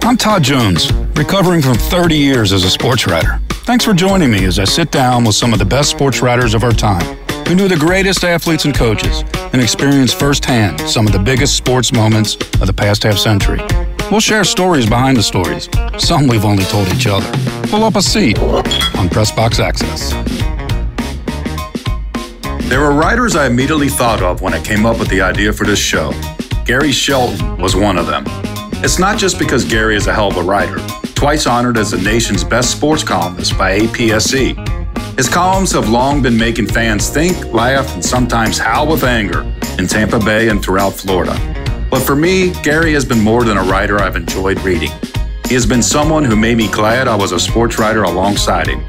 I'm Todd Jones, recovering from 30 years as a sports writer. Thanks for joining me as I sit down with some of the best sports writers of our time who knew the greatest athletes and coaches and experienced firsthand some of the biggest sports moments of the past half century. We'll share stories behind the stories, some we've only told each other. Pull up a seat on Press Box Access. There were writers I immediately thought of when I came up with the idea for this show. Gary Shelton was one of them. It's not just because Gary is a hell of a writer, twice honored as the nation's best sports columnist by APSE. His columns have long been making fans think, laugh, and sometimes howl with anger in Tampa Bay and throughout Florida. But for me, Gary has been more than a writer I've enjoyed reading. He has been someone who made me glad I was a sports writer alongside him.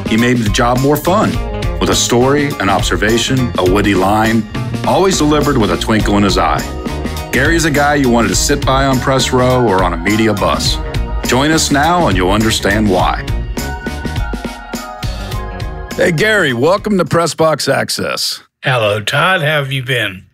He made the job more fun, with a story, an observation, a witty line, always delivered with a twinkle in his eye. Gary's a guy you wanted to sit by on press row or on a media bus. Join us now and you'll understand why. Hey, Gary, welcome to Press Box Access. Hello, Todd. How have you been?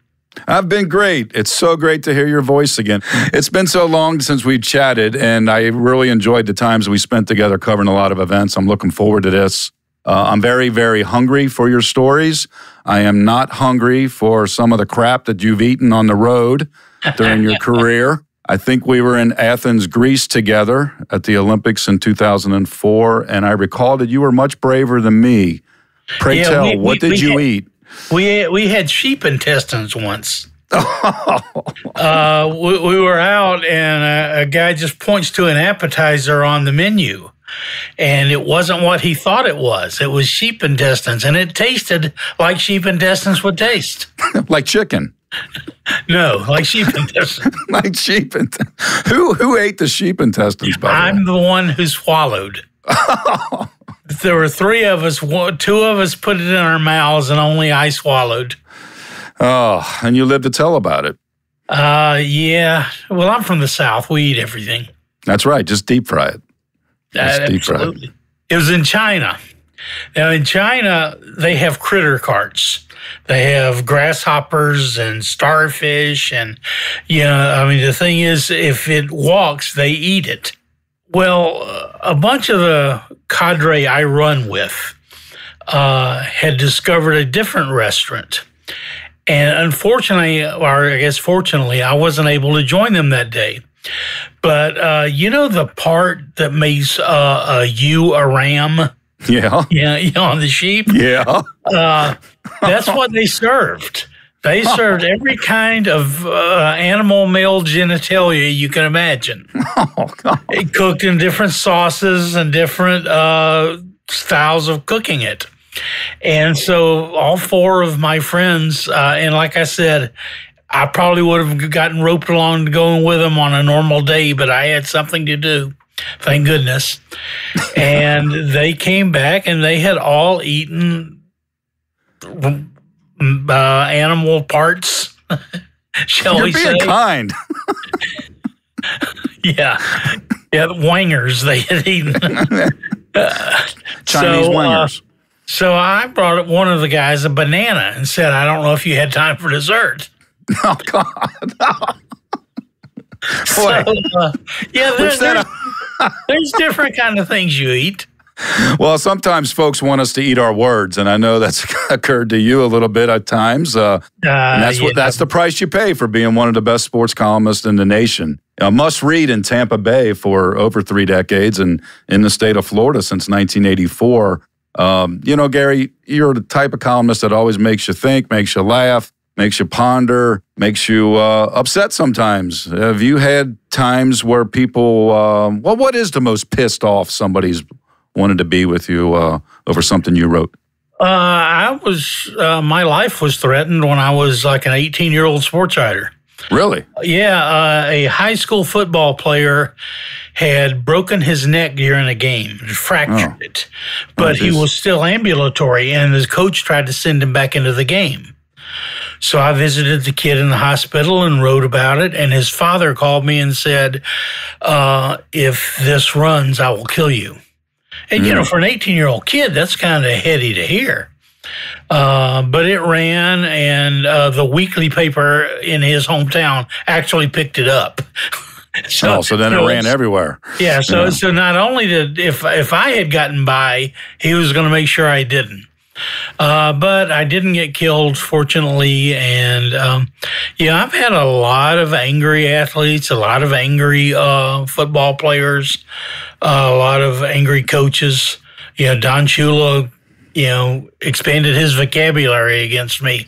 I've been great. It's so great to hear your voice again. It's been so long since we've chatted, and I really enjoyed the times we spent together covering a lot of events. I'm looking forward to this. I'm very, very hungry for your stories. I am not hungry for some of the crap that you've eaten on the road during your career. I think we were in Athens, Greece together at the Olympics in 2004, and I recall that you were much braver than me. Pray tell, what did you eat? We had sheep intestines once. We were out, and a guy just points to an appetizer on the menu. And it wasn't what he thought it was. It was sheep intestines, and it tasted like sheep intestines would taste. Like chicken? No, like sheep intestines. Like sheep intestines. Who ate the sheep intestines, by the way? I'm the one who swallowed. There were three of us. Two of us put it in our mouths, and only I swallowed. Oh, and you lived to tell about it. Yeah. Well, I'm from the South. We eat everything. That's right. Just deep fry it. Absolutely. It was in China. Now, in China, they have critter carts. They have grasshoppers and starfish. And, the thing is, if it walks, they eat it. Well, a bunch of the cadre I run with had discovered a different restaurant. And unfortunately, or I guess fortunately, I wasn't able to join them that day. But the part that makes a ewe a ram? Yeah. Yeah, on the sheep? Yeah. That's what they served. They served every kind of animal male genitalia you can imagine. Oh, God. It cooked in different sauces and different styles of cooking it. And so all four of my friends, and like I said, I probably would have gotten roped along to going with them on a normal day, but I had something to do, thank goodness. And they came back, and they had all eaten animal parts, shall we say. You're being kind. Yeah, wangers they had eaten. Chinese wangers. So I brought up one of the guys a banana and said, I don't know if you had time for dessert. Oh, God. So, there's different kind of things you eat. Well, sometimes folks want us to eat our words, and I know that's occurred to you a little bit at times. And that's the price you pay for being one of the best sports columnists in the nation. A must read in Tampa Bay for over 3 decades and in the state of Florida since 1984. Gary, you're the type of columnist that always makes you think, makes you laugh, makes you ponder, makes you upset sometimes. Have you had times where people, what is the most pissed off somebody's wanted to be with you over something you wrote? My life was threatened when I was like an 18-year-old sports writer. Really? Yeah, a high school football player had broken his neck during a game, fractured it, but he was still ambulatory, and his coach tried to send him back into the game. So I visited the kid in the hospital and wrote about it, and his father called me and said, if this runs, I will kill you. And, for an 18-year-old kid, that's kind of heady to hear. But it ran, and the weekly paper in his hometown actually picked it up. So then it ran everywhere. Yeah. So not only if I had gotten by, he was going to make sure I didn't. But I didn't get killed, fortunately. And, I've had a lot of angry athletes, a lot of angry football players, a lot of angry coaches. Don Shula, expanded his vocabulary against me.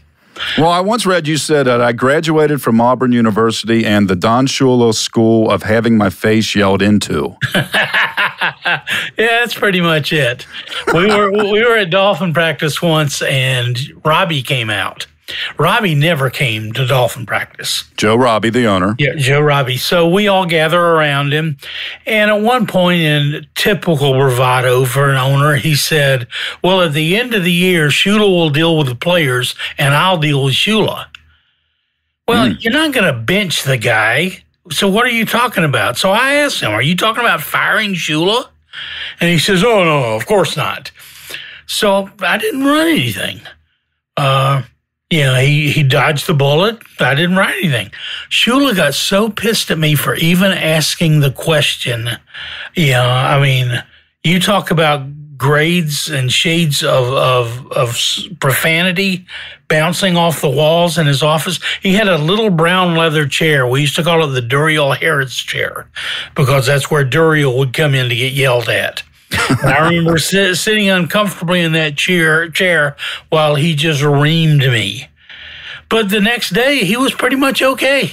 Well, I once read you said that I graduated from Auburn University and the Don Shula School of having my face yelled into. Yeah, that's pretty much it. We were at Dolphin practice once, and Robbie came out. Robbie never came to Dolphin practice. Joe Robbie, the owner. Yeah, Joe Robbie. So we all gather around him. And at one point, in typical bravado for an owner, he said, well, at the end of the year, Shula will deal with the players, and I'll deal with Shula. Well, you're not going to bench the guy. So what are you talking about? So I asked him, are you talking about firing Shula? And he says, oh, no, of course not. So I didn't run anything. He dodged the bullet. I didn't write anything. Shula got so pissed at me for even asking the question. You talk about grades and shades of profanity bouncing off the walls in his office. He had a little brown leather chair. We used to call it the Duriel Harris chair because that's where Duriel would come in to get yelled at. And I remember sitting uncomfortably in that chair while he just reamed me. But the next day, he was pretty much okay.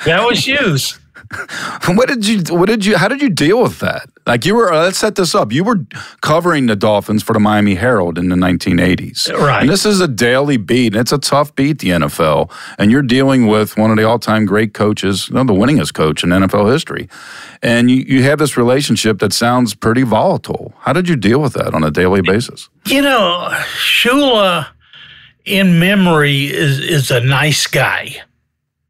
That was shoes. How did you deal with that? Like let's set this up. You were covering the Dolphins for the Miami Herald in the 1980s. Right. And this is a daily beat, and it's a tough beat, the NFL. And you're dealing with one of the all-time great coaches, the winningest coach in NFL history. And you have this relationship that sounds pretty volatile. How did you deal with that on a daily basis? Shula, in memory, is a nice guy.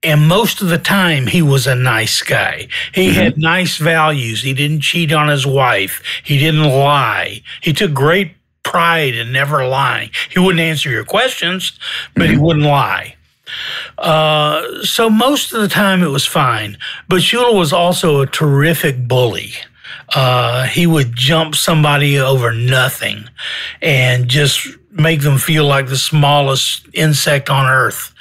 And most of the time, he was a nice guy. He had nice values. He didn't cheat on his wife. He didn't lie. He took great pride in never lying. He wouldn't answer your questions, but he wouldn't lie. So most of the time, it was fine. But Shula was also a terrific bully. He would jump somebody over nothing and just make them feel like the smallest insect on earth.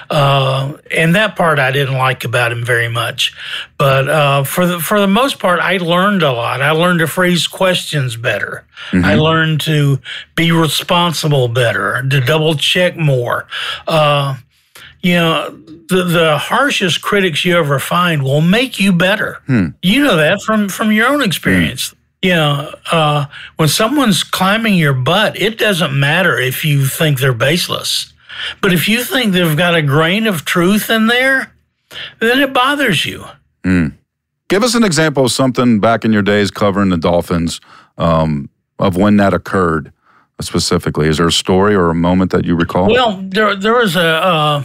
And that part I didn't like about him very much. But for the most part, I learned a lot. I learned to phrase questions better. I learned to be responsible better, to double check more. The harshest critics you ever find will make you better. You know that from your own experience. When someone's climbing your butt, it doesn't matter if you think they're baseless. But if you think they've got a grain of truth in there, then it bothers you. Give us an example of something back in your days covering the Dolphins of when that occurred specifically. Is there a story or a moment that you recall? Well, there was a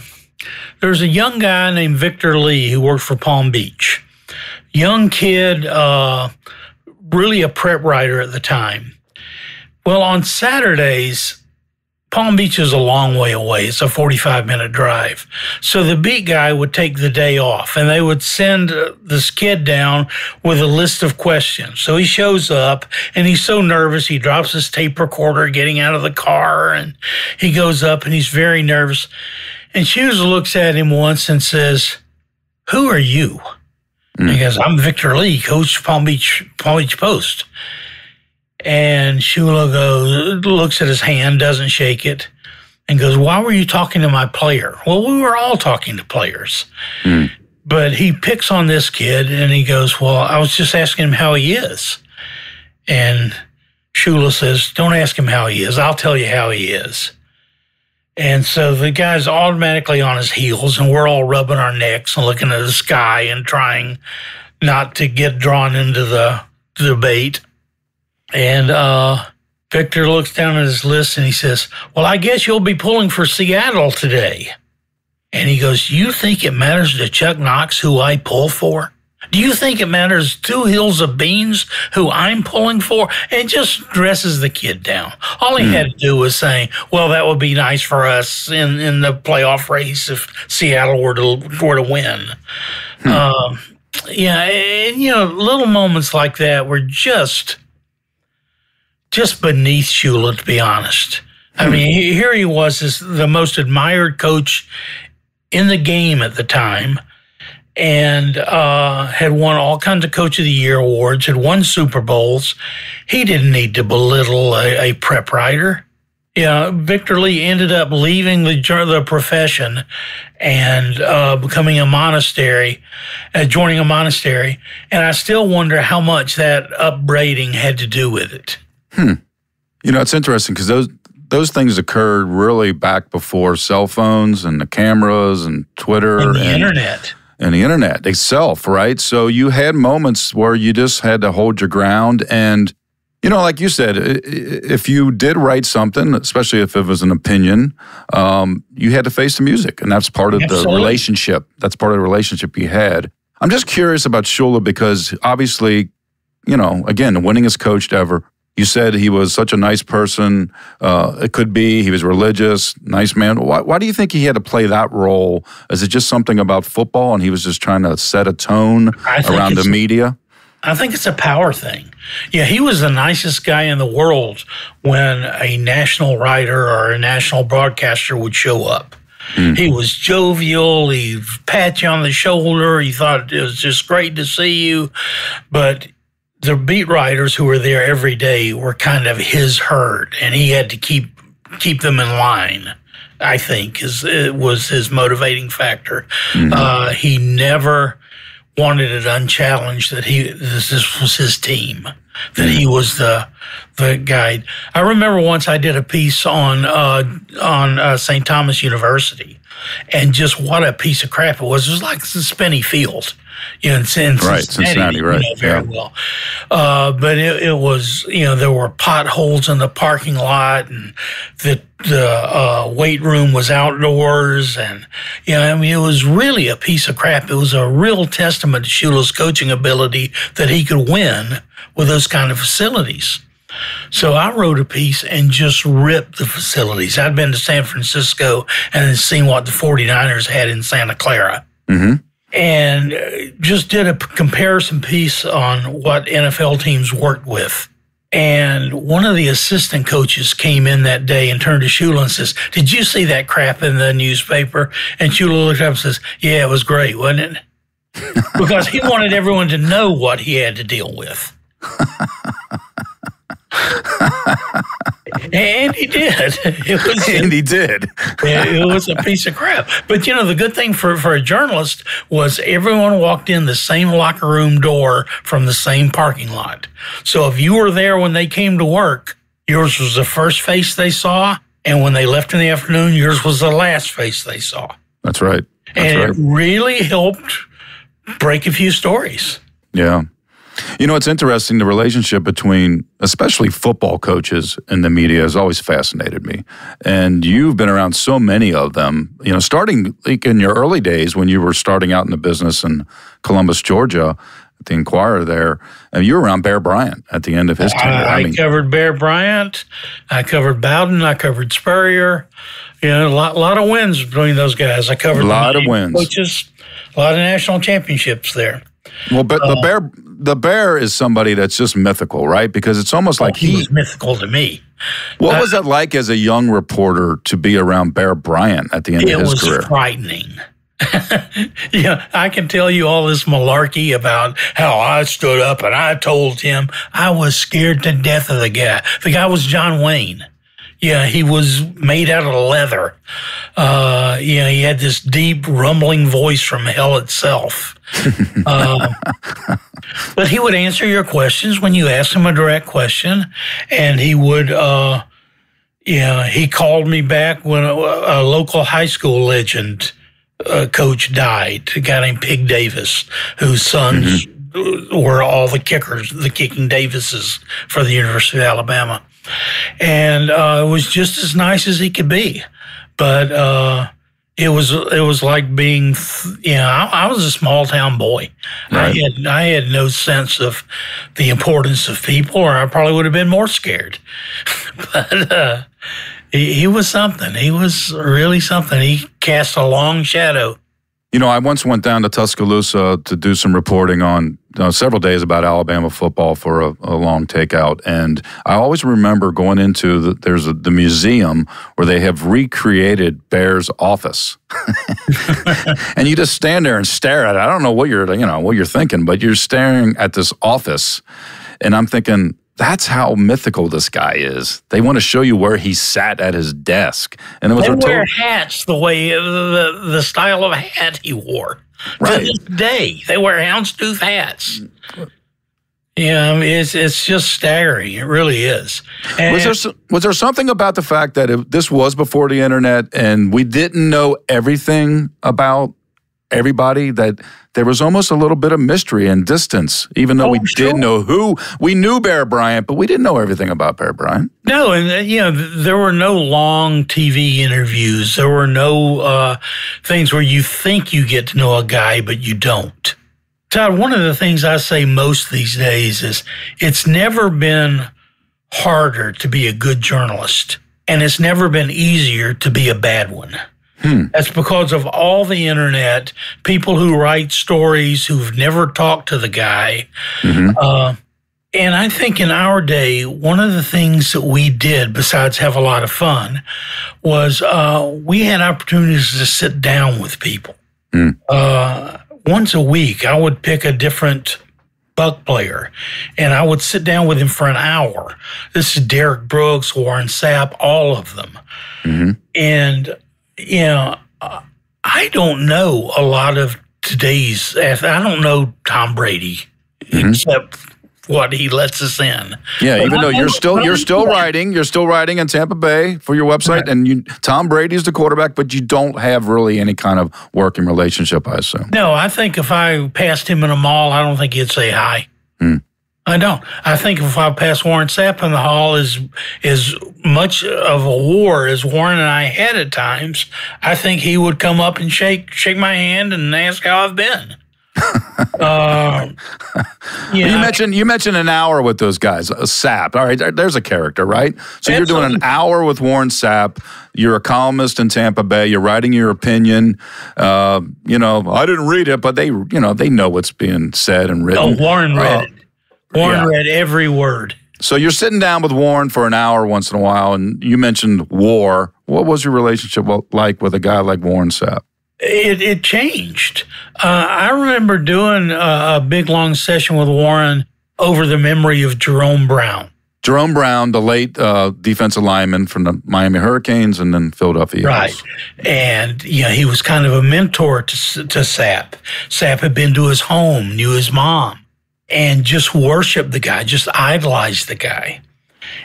young guy named Victor Lee who worked for Palm Beach. Young kid, really a prep writer at the time. Well, on Saturdays, Palm Beach is a long way away. It's a 45-minute drive. So the beat guy would take the day off, and they would send this kid down with a list of questions. So he shows up, and he's so nervous, he drops his tape recorder getting out of the car, and he goes up, and he's very nervous. And Shula looks at him once and says, "Who are you?" And he goes, "I'm Victor Lee, coach Palm Beach Post." And Shula looks at his hand, doesn't shake it, and goes, "Why were you talking to my player?" Well, we were all talking to players. But he picks on this kid, and he goes, "Well, I was just asking him how he is." And Shula says, "Don't ask him how he is. I'll tell you how he is." And so the guy's automatically on his heels, and we're all rubbing our necks and looking at the sky and trying not to get drawn into the debate. And Victor looks down at his list and he says, "Well, I guess you'll be pulling for Seattle today." And he goes, "You think it matters to Chuck Knox who I pull for?" Do you think it matters 2 hills of beans who I'm pulling for? And just dresses the kid down. All he had to do was say, well, that would be nice for us in the playoff race if Seattle were to win. Yeah, and, little moments like that were just beneath Shula, to be honest. I mean, here he was, the most admired coach in the game at the time, and had won all kinds of Coach of the Year awards, had won Super Bowls. He didn't need to belittle a prep writer. Victor Lee ended up leaving the profession and becoming joining a monastery, and I still wonder how much that upbraiding had to do with it. It's interesting because those things occurred really back before cell phones and the cameras and Twitter and the internet. And the internet itself, right? So you had moments where you just had to hold your ground. And, like you said, if you did write something, especially if it was an opinion, you had to face the music. And that's part of the relationship. That's part of the relationship you had. I'm just curious about Shula because obviously, again, the winningest coach ever. You said he was such a nice person. It could be he was religious, nice man. Why do you think he had to play that role? Is it just something about football and he was just trying to set a tone around the media? I think it's a power thing. Yeah, he was the nicest guy in the world when a national writer or a national broadcaster would show up. He was jovial. He'd pat you on the shoulder. He thought it was just great to see you. But the beat writers who were there every day were kind of his herd, and he had to keep them in line, I think, it was his motivating factor. He never wanted it unchallenged that this was his team, that he was the guy. I remember once I did a piece on St. Thomas University, and just what a piece of crap it was. It was like the Spinney Field. In Cincinnati, right? Very well. But it was, there were potholes in the parking lot, and the weight room was outdoors, and it was really a piece of crap. It was a real testament to Shula's coaching ability that he could win with those kind of facilities. So I wrote a piece and just ripped the facilities. I'd been to San Francisco and seen what the 49ers had in Santa Clara. And just did a comparison piece on what NFL teams worked with. And one of the assistant coaches came in that day and turned to Shula and says, "Did you see that crap in the newspaper?" And Shula looked up and says, "Yeah, it was great, wasn't it?" Because he wanted everyone to know what he had to deal with. And he did. He did. It was a piece of crap. But, the good thing for a journalist was everyone walked in the same locker room door from the same parking lot. So if you were there when they came to work, yours was the first face they saw. And when they left in the afternoon, yours was the last face they saw. That's right. It really helped break a few stories. Yeah. It's interesting, the relationship between especially football coaches and the media has always fascinated me. And you've been around so many of them, starting like in your early days when you were starting out in the business in Columbus, Georgia, at the Inquirer there, and you were around Bear Bryant at the end of his tenure. I covered Bear Bryant, I covered Bowden, I covered Spurrier. A lot of wins between those guys. I covered a lot of wins. Coaches, a lot of national championships there. Well, but the Bear is somebody that's just mythical, right? Because it's almost like he was mythical to me. What was it like as a young reporter to be around Bear Bryant at the end of his career? It was frightening. I can tell you all this malarkey about how I stood up and I told him. I was scared to death of the guy. The guy was John Wayne. Yeah, he was made out of leather. He had this deep, rumbling voice from hell itself. But he would answer your questions when you asked him a direct question, and he would, he called me back when a local high school legend coach died, a guy named Pig Davis, whose sons were all the kickers, the kicking Davises for the University of Alabama. And it was just as nice as he could be. But It was like being, I was a small town boy. Right. I had no sense of the importance of people, or I probably would have been more scared. But he was something. He was really something. He cast a long shadow. I once went down to Tuscaloosa to do some reporting on several days about Alabama football for a long takeout. And I always remember going into there's the museum where they have recreated Bear's office. And you just stand there and stare at it. I don't know what you're thinking, but you're staring at this office. And I'm thinking, that's how mythical this guy is. They want to show you where he sat at his desk. And it was they wear hats the way the style of hat he wore. Right. To this day, they wear houndstooth hats. It's just staggering. It really is. And was there something about the fact that this was before the internet and we didn't know everything about everybody, that there was almost a little bit of mystery and distance, even though we didn't know who. We knew Bear Bryant, but we didn't know everything about Bear Bryant. No, and there were no long TV interviews. There were no things where you think you get to know a guy, but you don't. Todd, one of the things I say most these days is it's never been harder to be a good journalist, and it's never been easier to be a bad one. That's because of all the internet, people who write stories who've never talked to the guy. Mm-hmm. And I think in our day, one of the things that we did, besides have a lot of fun, was we had opportunities to sit down with people. Once a week, I would pick a different Buck player, and I would sit down with him for an hour. This is Derek Brooks, Warren Sapp, all of them. Mm-hmm. And I don't know a lot of today's athletes. I don't know Tom Brady, except what he lets us in. Yeah, but even though you're still writing in Tampa Bay for your website, right. And Tom Brady's the quarterback, but you don't have really any kind of working relationship, I assume. No, I think if I passed him in a mall, I don't think he'd say hi. I don't. I think if I passed Warren Sapp in the hall, as much of a war as Warren and I had at times, I think he would come up and shake my hand and ask how I've been. You mentioned an hour with those guys. Sapp, all right, there's a character, right? So you're doing an hour with Warren Sapp. You're a columnist in Tampa Bay. You're writing your opinion. I didn't read it, but they know what's being said and written. Oh, Warren read it. Warren read every word. So you're sitting down with Warren for an hour once in a while, and you mentioned war. What was your relationship like with a guy like Warren Sapp? It changed. I remember doing a big, long session with Warren over the memory of Jerome Brown. Jerome Brown, the late defensive lineman from the Miami Hurricanes and then Philadelphia Eagles. Right. And, he was kind of a mentor to Sapp. Sapp had been to his home, knew his mom, and just worshiped the guy, just idolized the guy.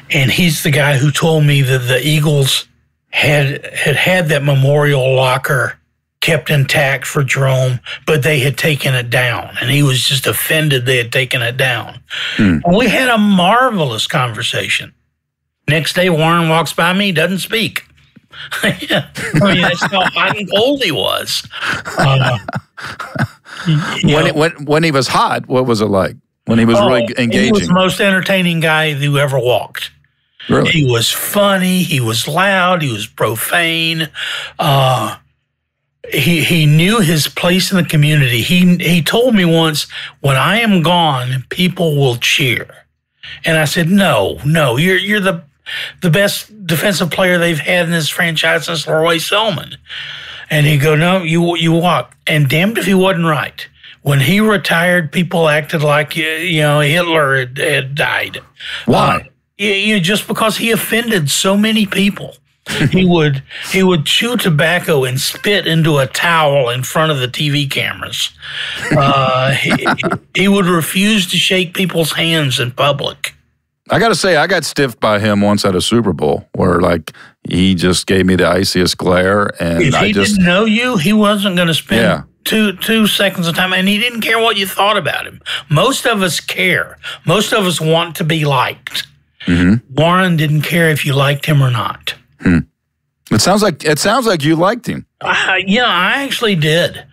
And he's the guy who told me that the Eagles had that memorial locker kept intact for Jerome, but they had taken it down. And he was just offended they had taken it down. And we had a marvelous conversation. Next day, Warren walks by me, doesn't speak. That's how hot and cold he was. When he was hot, what was it like? When he was really engaging? He was the most entertaining guy who ever walked. Really? He was funny. He was loud. He was profane. He knew his place in the community. He told me once, when I am gone, people will cheer. And I said, no, you're the best defensive player they've had in this franchise since Leroy Selman. And he'd go, no, you walk. And damned if he wasn't right. When he retired, people acted like Hitler had died. Why? Just because he offended so many people. He would chew tobacco and spit into a towel in front of the TV cameras. He would refuse to shake people's hands in public. I got to say, I got stiffed by him once at a Super Bowl where, he just gave me the iciest glare. And if he didn't know you, he wasn't going to spend two seconds of time, and he didn't care what you thought about him. Most of us care. Most of us want to be liked. Mm-hmm. Warren didn't care if you liked him or not. It sounds like you liked him. Yeah, I actually did.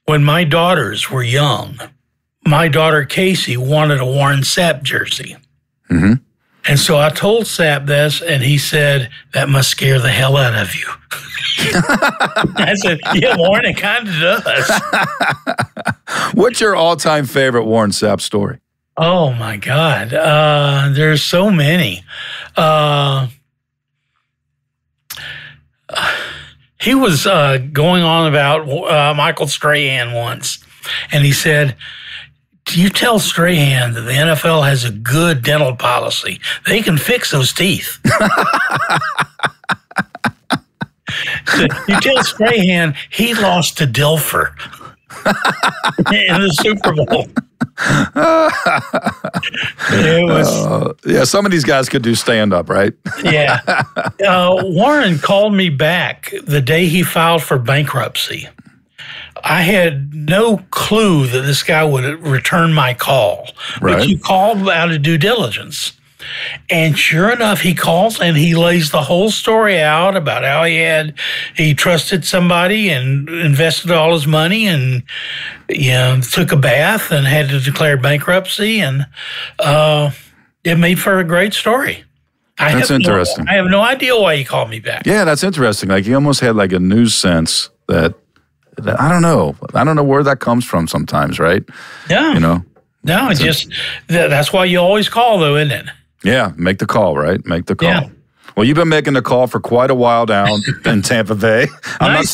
When my daughters were young, my daughter Casey wanted a Warren Sapp jersey. Mm-hmm. And so I told Sapp this, and he said, that must scare the hell out of you. I said, yeah, Warren, it kind of does. What's your all-time favorite Warren Sapp story? Oh, my God. There's so many. He was going on about Michael Strahan once, and he said, do you tell Strahan that the NFL has a good dental policy? They can fix those teeth. So you tell Strahan he lost to Dilfer in the Super Bowl. It was, yeah, some of these guys could do stand-up, right? Yeah. Warren called me back the day he filed for bankruptcy. I had no clue that this guy would return my call. Right. But you called out of due diligence. And sure enough, he calls and he lays the whole story out about how he trusted somebody and invested all his money and took a bath and had to declare bankruptcy. And it made for a great story. That's interesting. I have no idea why he called me back. Yeah, that's interesting. Like he almost had like a news sense that I don't know. I don't know where that comes from sometimes, right? Yeah. No, that's why you always call, though, isn't it? Yeah, make the call, right? Make the call. Yeah. Well, you've been making the call for quite a while down in Tampa Bay. I'm not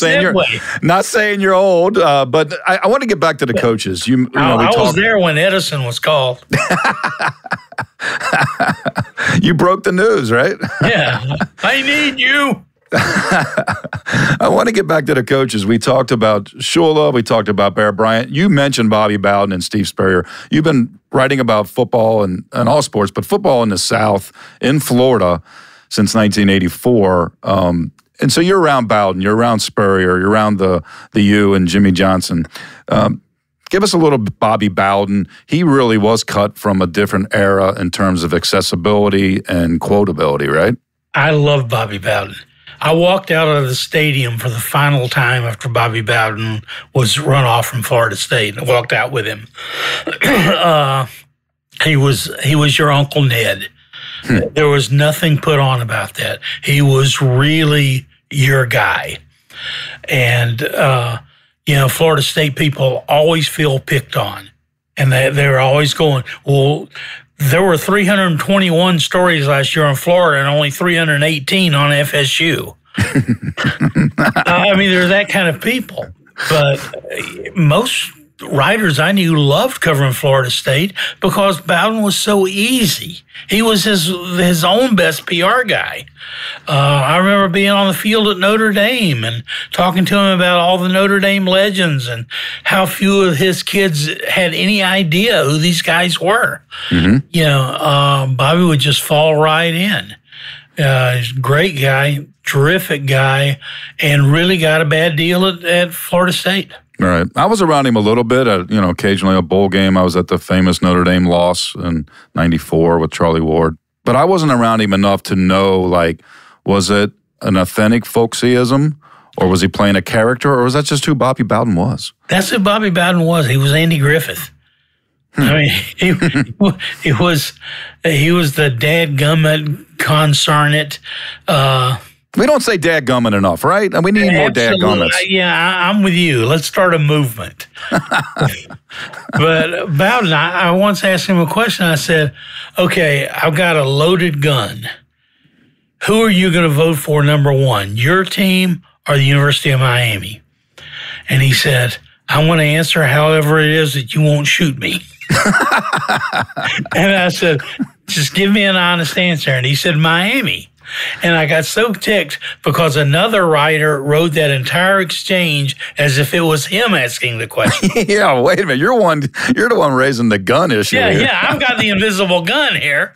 saying you're old, but I want to get back to the coaches. I was there when Edison was called. You broke the news, right? Yeah. I need you. I want to get back to the coaches. We talked about Shula. We talked about Bear Bryant. You mentioned Bobby Bowden and Steve Spurrier. You've been writing about football and all sports, but football in the South, in Florida, since 1984. And so you're around Bowden, you're around Spurrier, you're around the U and Jimmy Johnson. Give us a little Bobby Bowden. He really was cut from a different era in terms of accessibility and quotability, right? I love Bobby Bowden. I walked out of the stadium for the final time after Bobby Bowden was run off from Florida State. I walked out with him. He was your Uncle Ned. There was nothing put on about that. He was really your guy. And, Florida State people always feel picked on. And they're always going, well, there were 321 stories last year in Florida and only 318 on FSU. I mean, they're that kind of people. But most writers I knew loved covering Florida State because Bowden was so easy. He was his own best PR guy. I remember being on the field at Notre Dame and talking to him about all the Notre Dame legends and how few of his kids had any idea who these guys were. Mm-hmm. Bobby would just fall right in. He's a great guy, terrific guy, and really got a bad deal at Florida State. Right. I was around him a little bit at, occasionally a bowl game. I was at the famous Notre Dame loss in 94 with Charlie Ward. But I wasn't around him enough to know, was it an authentic folksyism or was he playing a character or was that just who Bobby Bowden was? That's who Bobby Bowden was. He was Andy Griffith. I mean, he was the dadgummit, consarnate. We don't say dadgummit enough, right? We need more dadgummits. Yeah, I'm with you. Let's start a movement. But Bowden, I once asked him a question. I said, okay, I've got a loaded gun. Who are you going to vote for, number one, your team or the University of Miami? And he said, I want to answer however it is that you won't shoot me. And I said, just give me an honest answer. And he said, Miami. And I got so ticked because another writer wrote that entire exchange as if it was him asking the question. Yeah, wait a minute. You're the one raising the gun issue. Yeah, I've got the invisible gun here.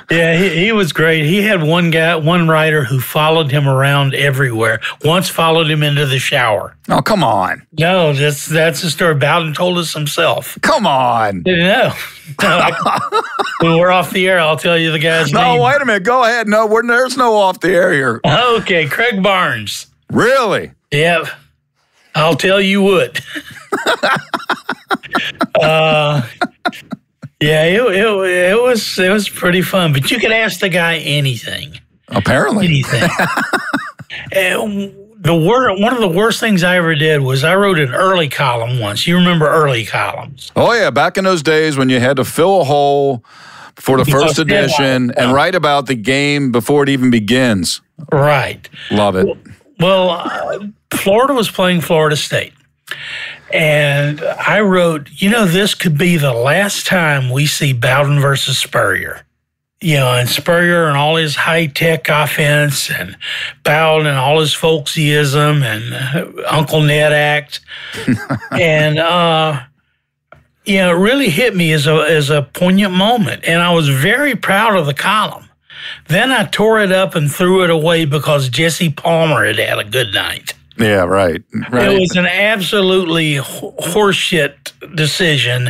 Yeah, he was great. He had one writer who followed him around everywhere. Once followed him into the shower. Oh, come on. No, that's the story. Bowden told us himself. Come on. No. When we're off the air, I'll tell you the guy's name. No, wait a minute. Go ahead. No, there's no off the air here. Okay, Craig Barnes. Really? Yep. I'll tell you what. Yeah, it was pretty fun. But you could ask the guy anything. Apparently. Anything. One of the worst things I ever did was I wrote an early column once. You remember early columns? Oh, yeah. Back in those days when you had to fill a hole for the first edition and write about the game before it even begins. Right. Love it. Well, Florida was playing Florida State. And I wrote, this could be the last time we see Bowden versus Spurrier. And Spurrier and all his high-tech offense and Bowden and all his folksyism and Uncle Ned act. And, it really hit me as a poignant moment. And I was very proud of the column. Then I tore it up and threw it away because Jesse Palmer had a good night. Yeah, right. It was an absolutely horseshit decision,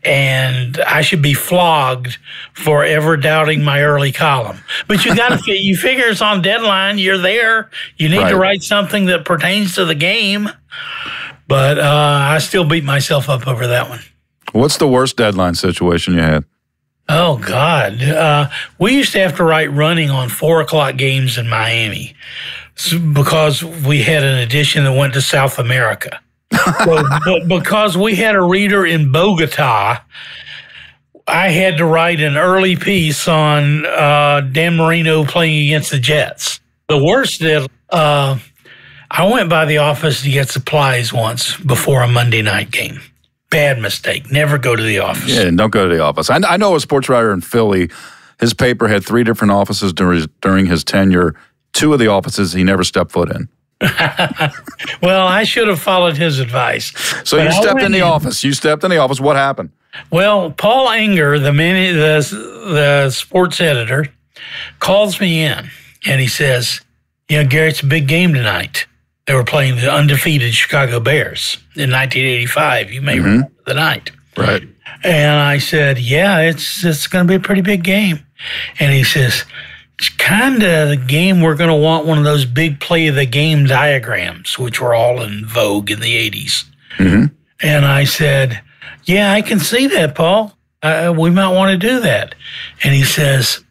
and I should be flogged for ever doubting my early column. But you figure it's on deadline. You're there. You need to write something that pertains to the game. But I still beat myself up over that one. What's the worst deadline situation you had? Oh, God. We used to have to write running on 4 o'clock games in Miami because we had an edition that went to South America. But because we had a reader in Bogota, I had to write an early piece on Dan Marino playing against the Jets. The worst is I went by the office to get supplies once before a Monday night game. Bad mistake. Never go to the office. Yeah, don't go to the office. I know a sports writer in Philly. His paper had 3 different offices during his tenure. 2 of the offices he never stepped foot in. Well, I should have followed his advice. So you stepped in the office. You stepped in the office. What happened? Well, Paul Anger, the sports editor, calls me in, and he says, Gary, it's a big game tonight. They were playing the undefeated Chicago Bears in 1985. You may remember the night. Right. And I said, yeah, it's going to be a pretty big game. And he says, it's kind of the game we're going to want one of those big play of the game diagrams, which were all in vogue in the 80s. Mm-hmm. And I said, yeah, I can see that, Paul. We might want to do that. And he says,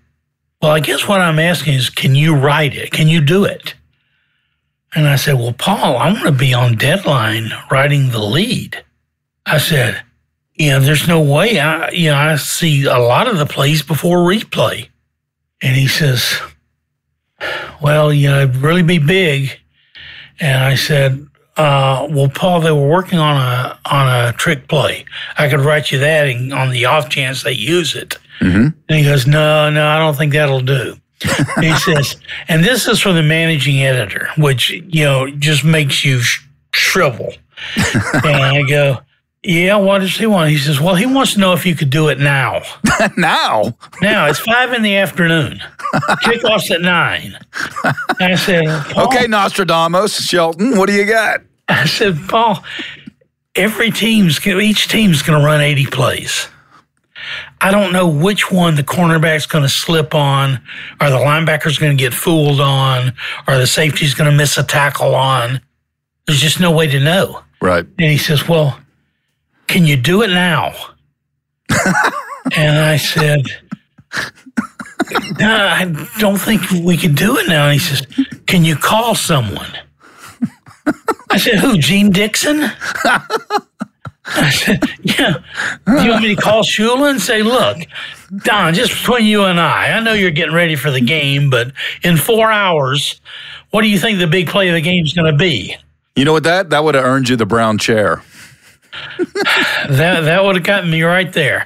well, I guess what I'm asking is, can you write it? Can you do it? And I said, well, Paul, I'm going to be on deadline writing the lead. I said, there's no way. I see a lot of the plays before replay. And he says, well, it'd really be big. And I said, well, Paul, they were working on a trick play. I could write you that on the off chance they use it. Mm-hmm. And he goes, no, I don't think that'll do. He says, and this is from the managing editor, which, just makes you shrivel. And I go, yeah, what does he want? He says, well, he wants to know if you could do it now. Now? Now, it's 5 p.m. Kickoff's at 9. I said, Paul, okay, Nostradamus, Shelton, what do you got? I said, Paul, each team's going to run 80 plays. I don't know which one the cornerback's going to slip on, or the linebacker's going to get fooled on, or the safety's going to miss a tackle on. There's just no way to know. Right. And he says, well, can you do it now? And I said, no, I don't think we can do it now. And he says, can you call someone? I said, who, Gene Dixon? I said, yeah. Do you want me to call Shula and say, look, Don, just between you and I know you're getting ready for the game, but in 4 hours, what do you think the big play of the game is going to be? You know what, that would have earned you the brown chair. That would have gotten me right there.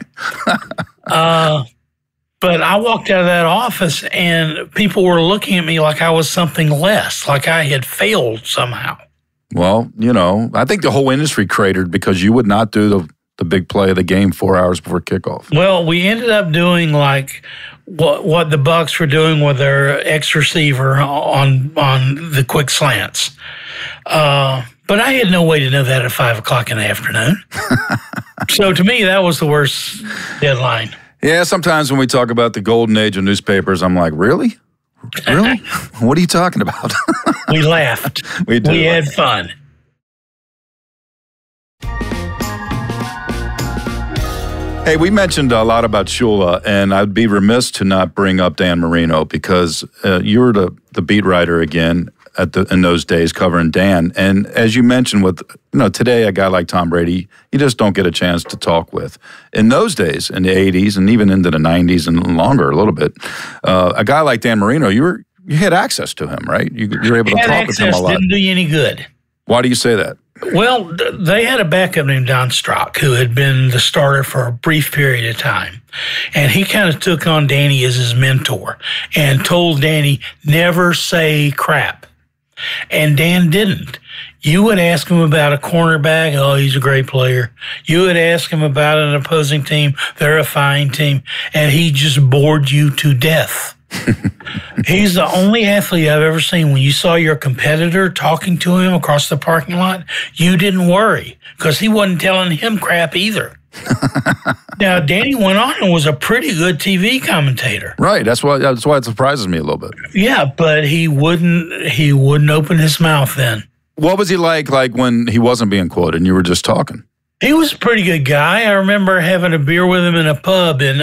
But I walked out of that office and people were looking at me like I was something less, like I had failed somehow. Well, I think the whole industry cratered because you would not do the big play of the game 4 hours before kickoff? Well, we ended up doing like what the Bucs were doing with their X receiver on the quick slants. But I had no way to know that at 5 o'clock in the afternoon. So to me, that was the worst deadline. Yeah, sometimes when we talk about the golden age of newspapers, I'm like, really? Really? What are you talking about? We laughed. We had fun. Hey, we mentioned a lot about Shula, and I'd be remiss to not bring up Dan Marino because you were the beat writer again in those days covering Dan. And as you mentioned, with today, a guy like Tom Brady, you just don't get a chance to talk with. In those days, in the 80s and even into the 90s and longer a little bit, a guy like Dan Marino, you had access to him, right? You were able to talk with him a lot. Didn't do you any good. Why do you say that? Well, they had a backup named Don Strock who had been the starter for a brief period of time. And he kind of took on Danny as his mentor and told Danny, never say crap. And Dan didn't. You would ask him about a cornerback, oh, he's a great player. You would ask him about an opposing team, they're a fine team. And he just bored you to death. He's the only athlete I've ever seen when you saw your competitor talking to him across the parking lot, you didn't worry because he wasn't telling him crap either. Now, Danny went on and was a pretty good TV commentator. Right. That's why it surprises me a little bit. Yeah, but he wouldn't open his mouth then. What was he like when he wasn't being quoted and you were just talking? He was a pretty good guy. I remember having a beer with him in a pub in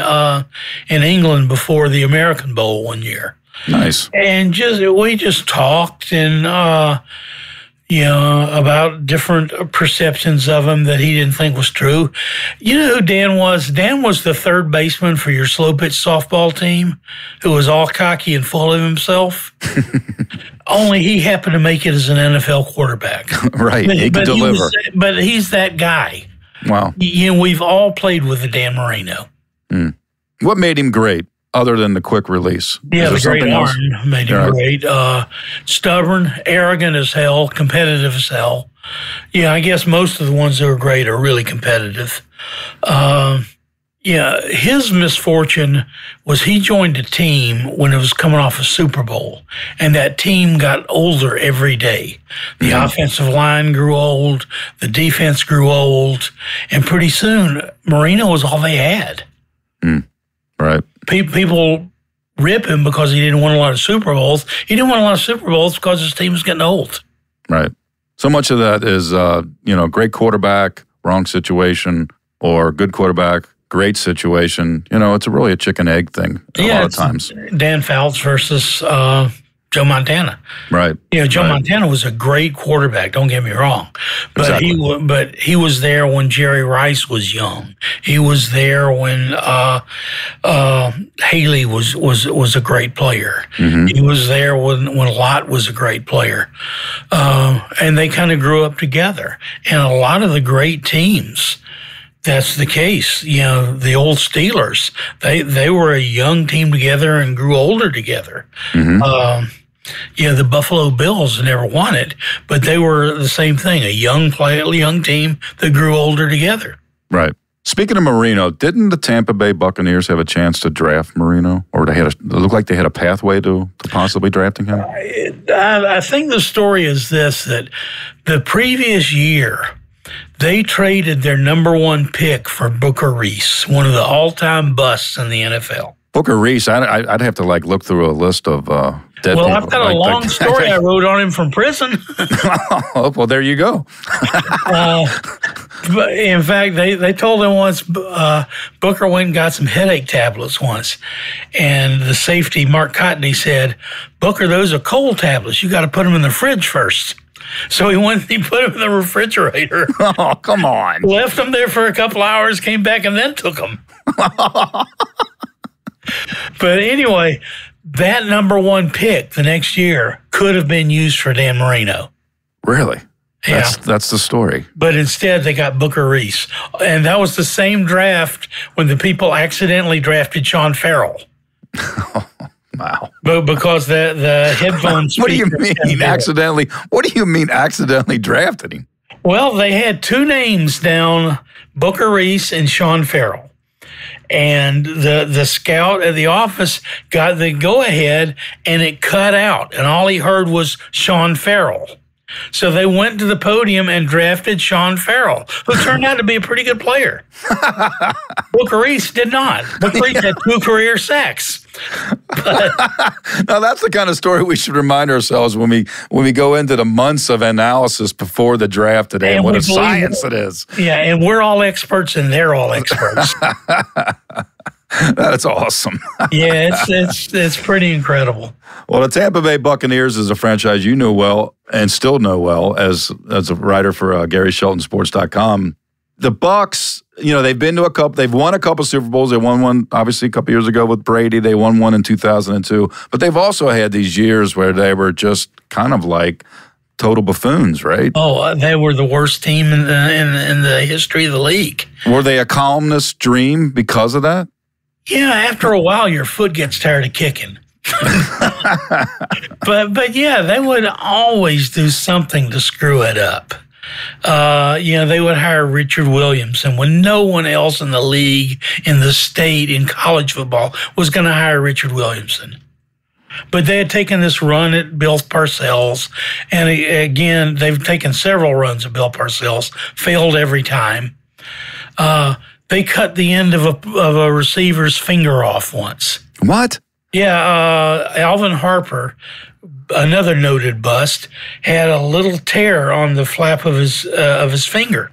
England before the American Bowl one year. Nice. And we just talked and about different perceptions of him that he didn't think was true. You know who Dan was? Dan was the third baseman for your slow pitch softball team who was all cocky and full of himself. Only he happened to make it as an NFL quarterback. Right. He could deliver. But he's that guy. Wow. We've all played with the Dan Marino. Mm. What made him great other than the quick release? Yeah, the great arm made him great. Stubborn, arrogant as hell, competitive as hell. Yeah, I guess most of the ones that are great are really competitive. His misfortune was he joined a team when it was coming off a Super Bowl, and that team got older every day. The offensive line grew old, the defense grew old, and pretty soon Marino was all they had. Right. People rip him because he didn't win a lot of Super Bowls. He didn't win a lot of Super Bowls because his team was getting old. Right. So much of that is, great quarterback, wrong situation, or good quarterback, great situation. It's really a chicken egg thing a lot of times. Dan Fouts versus Joe Montana. Right. Joe Montana was a great quarterback, don't get me wrong. But exactly. he was there when Jerry Rice was young. He was there when Haley was a great player. Mm-hmm. He was there when Lott was a great player. And they kind of grew up together. And a lot of the great teams, that's the case. The old Steelers, they were a young team together and grew older together. Mm-hmm. The Buffalo Bills never won it, but they were the same thing, a young team that grew older together. Right. Speaking of Marino, didn't the Tampa Bay Buccaneers have a chance to draft Marino? Or it looked like they had a pathway to possibly drafting him? I think the story is this, that the previous year, they traded their number one pick for Booker Reese, one of the all-time busts in the NFL. Booker Reese, I'd have to look through a list of dead people. Well, I've got a long story I wrote on him from prison. Oh, well, there you go. But in fact, they told him once, Booker went and got some headache tablets once. And the safety, Mark Cotney, said, Booker, those are cold tablets. You got to put them in the fridge first. So he went and he put them in the refrigerator. Oh, come on. Left them there for a couple hours, came back, and then took them. But anyway, that number one pick the next year could have been used for Dan Marino. Really? Yeah. That's the story. But instead, they got Booker Reese. And that was the same draft when the people accidentally drafted Sean Farrell. Wow. But because the headphones. What do you mean accidentally? What do you mean accidentally drafted him? Well, they had two names down Booker Reese and Sean Farrell. And the scout at the office got the go-ahead, and it cut out. And all he heard was Sean Farrell. So they went to the podium and drafted Sean Farrell, who turned out to be a pretty good player. Booker Reese did not. Booker Reese had 2 career sacks. Now, that's the kind of story we should remind ourselves when we go into the months of analysis before the draft today, and what a science it is. Yeah, and we're all experts, and they're all experts. That's awesome. Yeah, it's pretty incredible. Well, the Tampa Bay Buccaneers is a franchise you know well and still know well as a writer for Gary Shelton Sports.com. The Bucs, they've been to they've won a couple Super Bowls. They won one, obviously, a couple years ago with Brady. They won one in 2002. But they've also had these years where they were just kind of like total buffoons, right? Oh, they were the worst team in the history of the league. Were they a columnist's dream because of that? Yeah, after a while, your foot gets tired of kicking. but yeah, they would always do something to screw it up. They would hire Richard Williamson when no one else in the league, in the state, in college football was going to hire Richard Williamson. But they had taken this run at Bill Parcells, and again, they've taken several runs at Bill Parcells, failed every time. They cut the end of a receiver's finger off once. What? Yeah, Alvin Harper, another noted bust, had a little tear on the flap of his finger,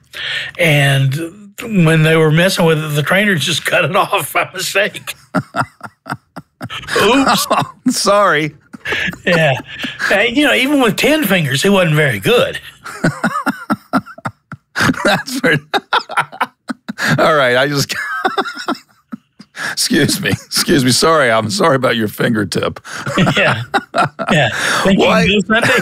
and when they were messing with it, the trainer just cut it off by mistake. Oops. Sorry. Yeah. Even with 10 fingers, he wasn't very good. That's very... All right, I just... Excuse me. Sorry, I'm sorry about your fingertip. Yeah. Think you can do something?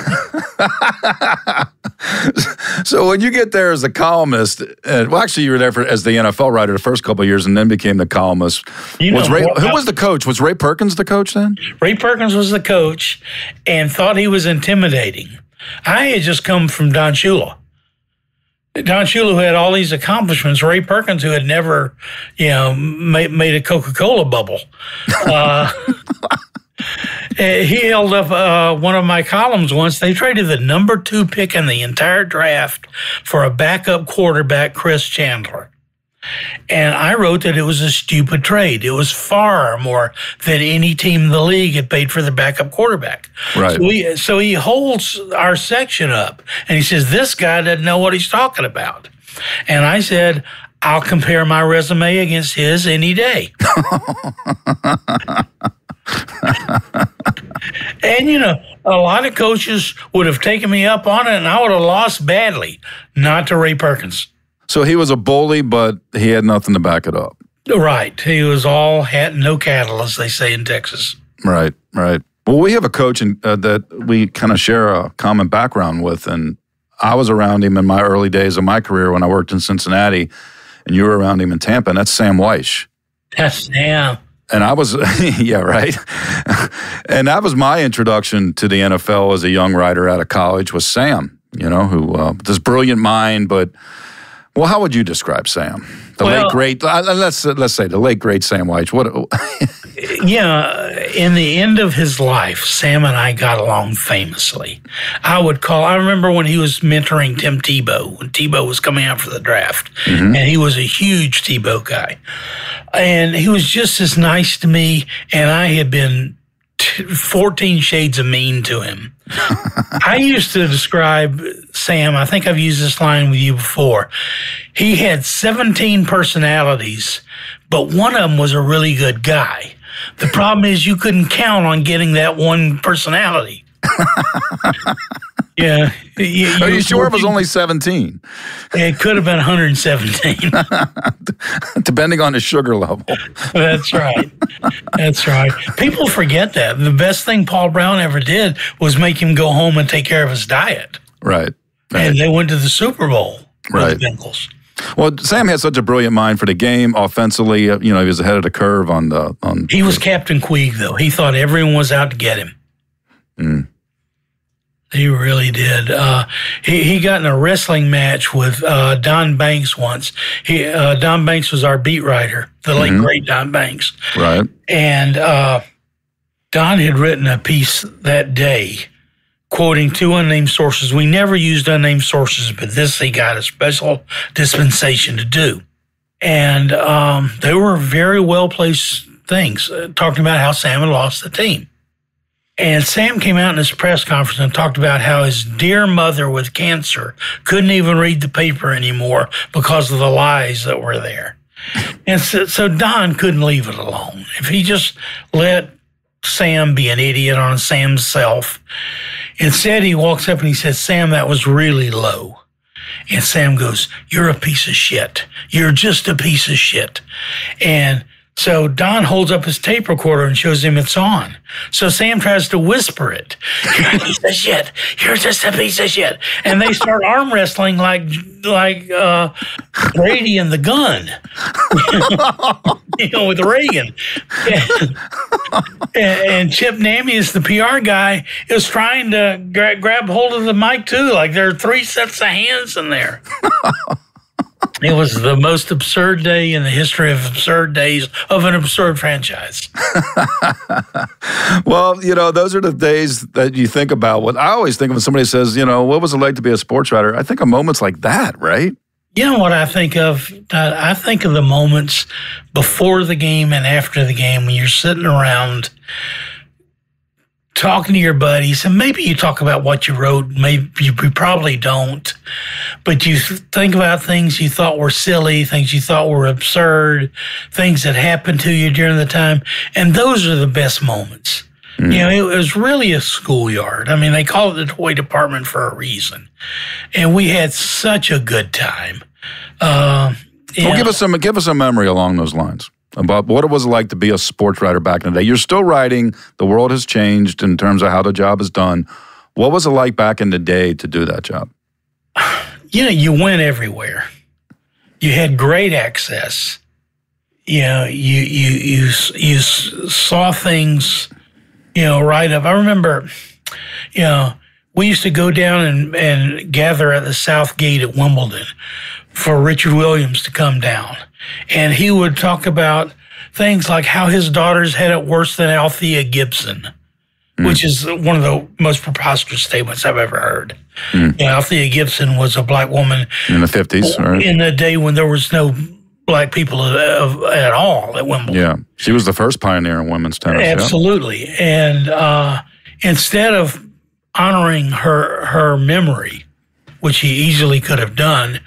So when you get there as a columnist, actually you were there as the NFL writer the first couple of years and then became the columnist. Who was the coach? Was Ray Perkins the coach then? Ray Perkins was the coach and thought he was intimidating. I had just come from Don Shula. Don Shula, who had all these accomplishments, Ray Perkins, who had never, made a Coca-Cola bubble. He held up one of my columns once. They traded the number 2 pick in the entire draft for a backup quarterback, Chris Chandler. And I wrote that it was a stupid trade. It was far more than any team in the league had paid for the backup quarterback. Right. So he holds our section up, and he says, this guy doesn't know what he's talking about. And I said, I'll compare my resume against his any day. And, a lot of coaches would have taken me up on it, and I would have lost badly, not to Ray Perkins. So he was a bully, but he had nothing to back it up. Right. He was all hat, no cattle, as they say in Texas. Right. Well, we have a coach that we kind of share a common background with, and I was around him in my early days of my career when I worked in Cincinnati, and you were around him in Tampa, and that's Sam Wyche. That's Sam. And I was, yeah, right. And that was my introduction to the NFL as a young writer out of college was Sam, who this brilliant mind, but... Well, how would you describe Sam? Late great. Let's say the late great Sam Wyche. In the end of his life, Sam and I got along famously. I remember when he was mentoring Tim Tebow when Tebow was coming out for the draft, and he was a huge Tebow guy, and he was just as nice to me, and I had been 14 shades of mean to him. I used to describe Sam, I think I've used this line with you before. He had 17 personalities, but one of them was a really good guy. The problem is you couldn't count on getting that one personality. Yeah. Are you sure it was only 17? It could have been 117. Depending on the sugar level. That's right. People forget that. The best thing Paul Brown ever did was make him go home and take care of his diet. Right. And they went to the Super Bowl with the Bengals. Well, Sam had such a brilliant mind for the game offensively. He was ahead of the curve He was Captain Queeg, though. He thought everyone was out to get him. He really did. He got in a wrestling match with Don Banks once. Don Banks was our beat writer, the late great Don Banks. Right. And Don had written a piece that day quoting two unnamed sources. We never used unnamed sources, but this he got a special dispensation to do. And they were very well-placed things, talking about how Sam had lost the team. And Sam came out in his press conference and talked about how his dear mother with cancer couldn't even read the paper anymore because of the lies that were there. And so Don couldn't leave it alone. If he just let Sam be an idiot on Sam's self, instead he walks up and he says, Sam, that was really low. And Sam goes, you're a piece of shit. You're just a piece of shit. And so Don holds up his tape recorder and shows him it's on. So Sam tries to whisper it. You're a piece of shit. You're just a piece of shit. And they start arm wrestling like Brady and the gun, with Reagan. And Chip Namias, the PR guy, is trying to grab hold of the mic too. Like there are three sets of hands in there. It was the most absurd day in the history of absurd days of an absurd franchise. Well, those are the days that you think about. What I always think of when somebody says, what was it like to be a sports writer? I think of moments like that, right? You know what I think of? I think of the moments before the game and after the game when you're sitting around talking to your buddies, and maybe you talk about what you wrote, maybe you probably don't, but you think about things you thought were silly, things you thought were absurd, things that happened to you during the time, and those are the best moments. It was really a schoolyard. I mean, they call it the toy department for a reason, and we had such a good time. Give us a memory along those lines about what it was like to be a sports writer back in the day. You're still writing. The world has changed in terms of how the job is done. What was it like back in the day to do that job? You went everywhere. You had great access. You saw things, right up. I remember, we used to go down and gather at the South Gate at Wimbledon for Richard Williams to come down. And he would talk about things like how his daughters had it worse than Althea Gibson, which is one of the most preposterous statements I've ever heard. Althea Gibson was a black woman in the 50s, right? In a day when there was no black people at all at Wimbledon. Yeah, she was the first pioneer in women's tennis. Absolutely. Yeah. And instead of honoring her memory, which he easily could have done,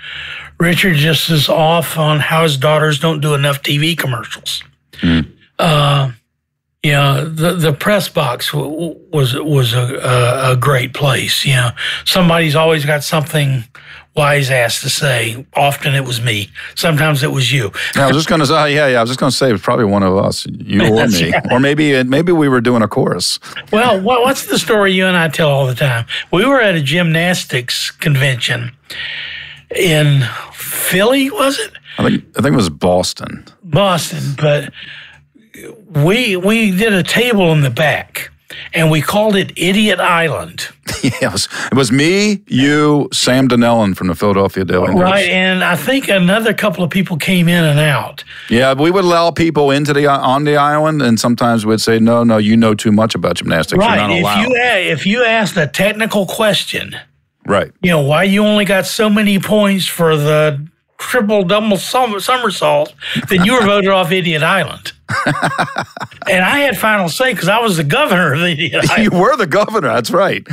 Richard just is off on how his daughters don't do enough TV commercials. The press box was a great place. Somebody's always got something wise ass to say. Often it was me. Sometimes it was you. I was just going to say, I was just going to say it was probably one of us, you or me, right. Or maybe we were doing a chorus. Well, what's the story you and I tell all the time? We were at a gymnastics convention in Philly, was it? I think it was Boston. But we did a table in the back, and we called it Idiot Island. Yeah, it was me, you, Sam Donnellan from the Philadelphia Daily News. Right, and I think another couple of people came in and out. Yeah, we would allow people on the island, and sometimes we'd say, no, you know too much about gymnastics. Right, you're not allowed. If you asked a technical question, right, why you only got so many points for the triple-double somersault, then you were voted off Idiot Island. And I had final say because I was the governor of Idiot Island. You were the governor, that's right.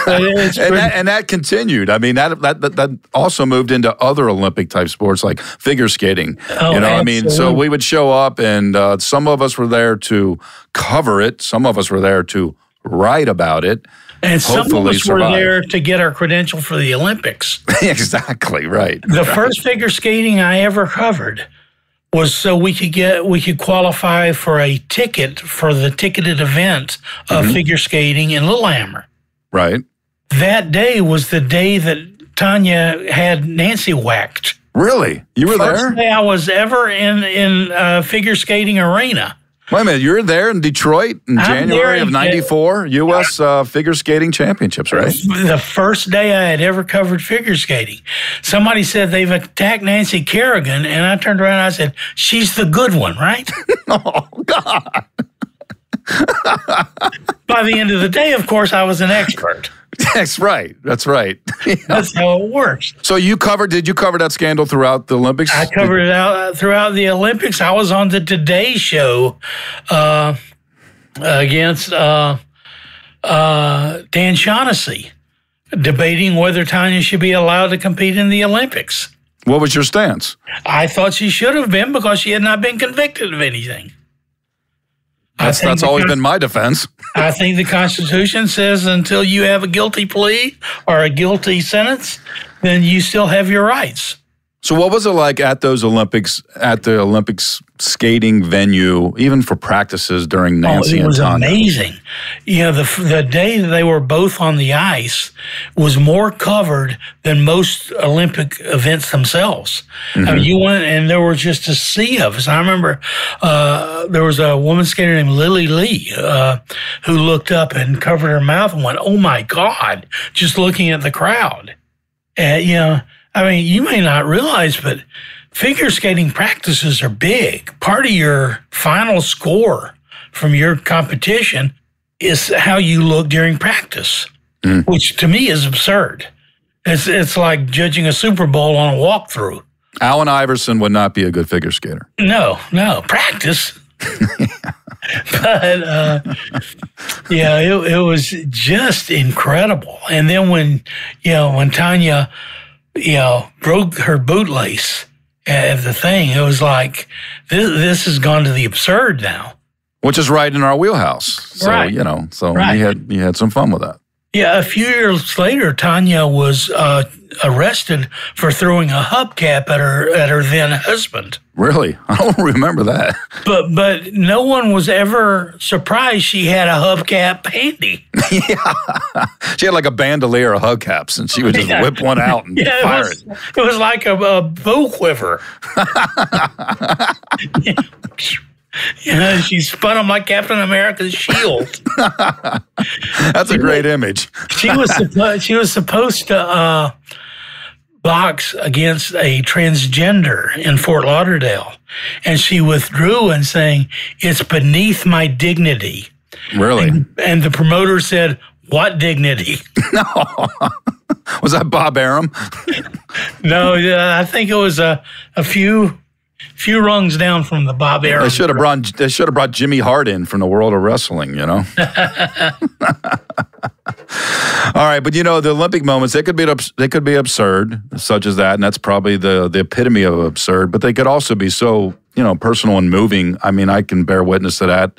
And that continued. I mean, that also moved into other Olympic-type sports like figure skating. I mean, so we would show up, and some of us were there to cover it. Some of us were there to write about it. And some of us were there to get our credential for the Olympics. Exactly, right. The first figure skating I ever covered was so we could qualify for a ticket for the ticketed event of figure skating in Lillehammer. Right. That day was the day that Tonya had Nancy whacked. Really? You were there? First day I was ever in a figure skating arena. Wait a minute, you're there in Detroit in January of '94, U.S. Figure Skating Championships, right? The first day I had ever covered figure skating. Somebody said they've attacked Nancy Kerrigan, and I turned around and I said, she's the good one, right? Oh, God. By the end of the day, of course, I was an expert. That's right. That's right. That's how it works. So did you cover that scandal throughout the Olympics? I covered it out throughout the Olympics. I was on the Today Show against Dan Shaughnessy, debating whether Tonya should be allowed to compete in the Olympics. What was your stance? I thought she should have been because she had not been convicted of anything. That's always been my defense. I think the Constitution says until you have a guilty plea or a guilty sentence, then you still have your rights. So what was it like at the Olympics skating venue, even for practices during Nancy and Tonya? It was amazing. The day that they were both on the ice was more covered than most Olympic events themselves. Mm-hmm. I mean, you went and there was just a sea of us. I remember there was a woman skater named Lily Lee who looked up and covered her mouth and went, "Oh my God," just looking at the crowd. I mean, you may not realize, but figure skating practices are big. Part of your final score from your competition is how you look during practice, which to me is absurd. It's like judging a Super Bowl on a walkthrough. Allen Iverson would not be a good figure skater. No, practice. But it was just incredible. And then when Tonya broke her bootlace at the thing, it was like, this has gone to the absurd now. Which is right in our wheelhouse. So, right. Right. You had some fun with that. Yeah, a few years later, Tonya was arrested for throwing a hubcap at her then husband. Really? I don't remember that. But no one was ever surprised she had a hubcap handy. Yeah. She had like a bandolier of hubcaps, and she would just whip one out and fire it. It was like a bow quiver. She spun them like Captain America's shield. That's a great image. She was supposed to box against a transgender in Fort Lauderdale, and she withdrew and saying, "It's beneath my dignity." Really? And the promoter said, "What dignity?" No. Was that Bob Arum? No, I think it was a few rungs down from the Bob Arum. They should have brought Jimmy Hart in from the world of wrestling, All right, but the Olympic moments, they could be absurd, such as that, and that's probably the epitome of absurd, but they could also be so, personal and moving. I mean, I can bear witness to that,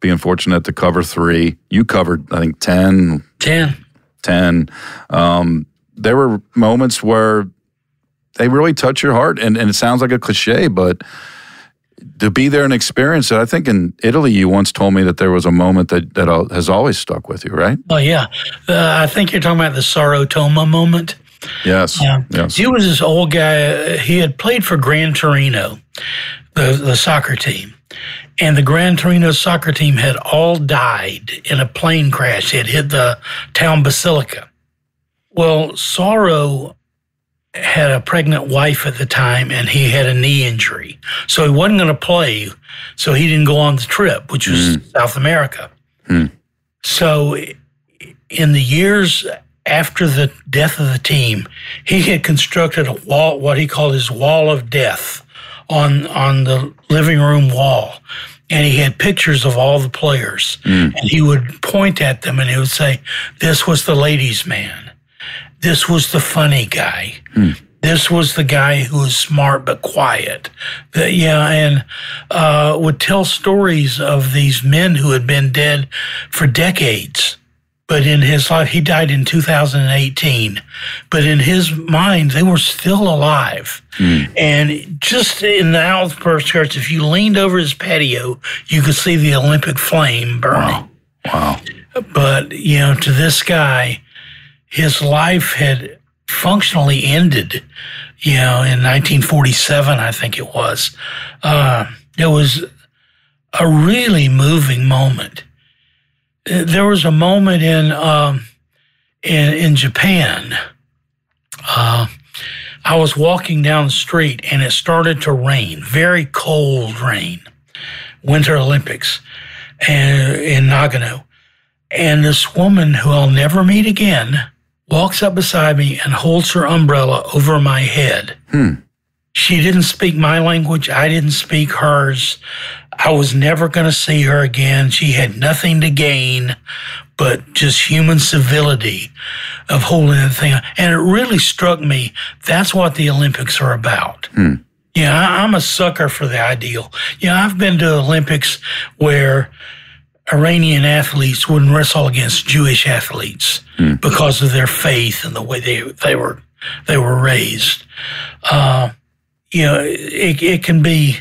being fortunate to cover 3. You covered, I think, 10. 10. There were moments where they really touch your heart, and it sounds like a cliche, but to be there and experience it. I think in Italy, you once told me that there was a moment that has always stuck with you, right? Oh, yeah. I think you're talking about the Sorotoma moment. Yes. Yes. He was this old guy. He had played for Gran Torino, the soccer team. And the Gran Torino soccer team had all died in a plane crash. It hit the town Basilica. Well, Soro had a pregnant wife at the time, and he had a knee injury. So he wasn't going to play, so he didn't go on the trip, which was South America. So in the years after the death of the team, he had constructed a wall, what he called his wall of death, on the living room wall. And he had pictures of all the players. And he would point at them, and he would say, "This was the ladies' man. This was the funny guy. This was the guy who was smart but quiet." And would tell stories of these men who had been dead for decades. But in his life, he died in 2018. But in his mind, they were still alive. And just in the outskirts, if you leaned over his patio, you could see the Olympic flame burning. Wow. But, to this guy, his life had functionally ended, in 1947, I think it was. It was a really moving moment. There was a moment in Japan. I was walking down the street and it started to rain, very cold rain, Winter Olympics, and in Nagano. And this woman who I'll never meet again walks up beside me and holds her umbrella over my head. She didn't speak my language. I didn't speak hers. I was never going to see her again. She had nothing to gain but just human civility of holding the thing. And it really struck me, that's what the Olympics are about. I'm a sucker for the ideal. I've been to Olympics where Iranian athletes wouldn't wrestle against Jewish athletes because of their faith and the way they were raised. It can be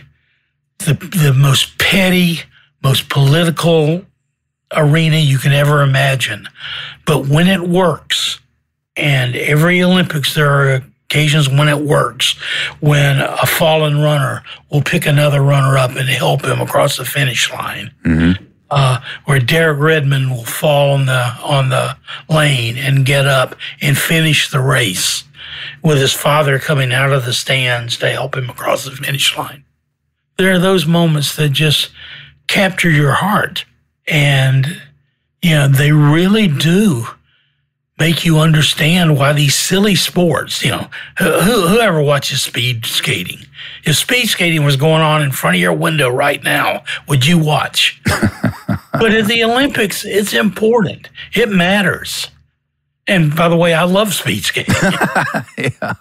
the most petty, most political arena you can ever imagine. But when it works, and every Olympics there are occasions when it works, when a fallen runner will pick another runner up and help him across the finish line. Where Derek Redmond will fall on the lane and get up and finish the race with his father coming out of the stands to help him across the finish line. There are those moments that just capture your heart, and they really do make you understand why these silly sports, whoever watches speed skating, if speed skating was going on in front of your window right now, would you watch? But at the Olympics, it's important. It matters. And by the way, I love speed skating. Yeah.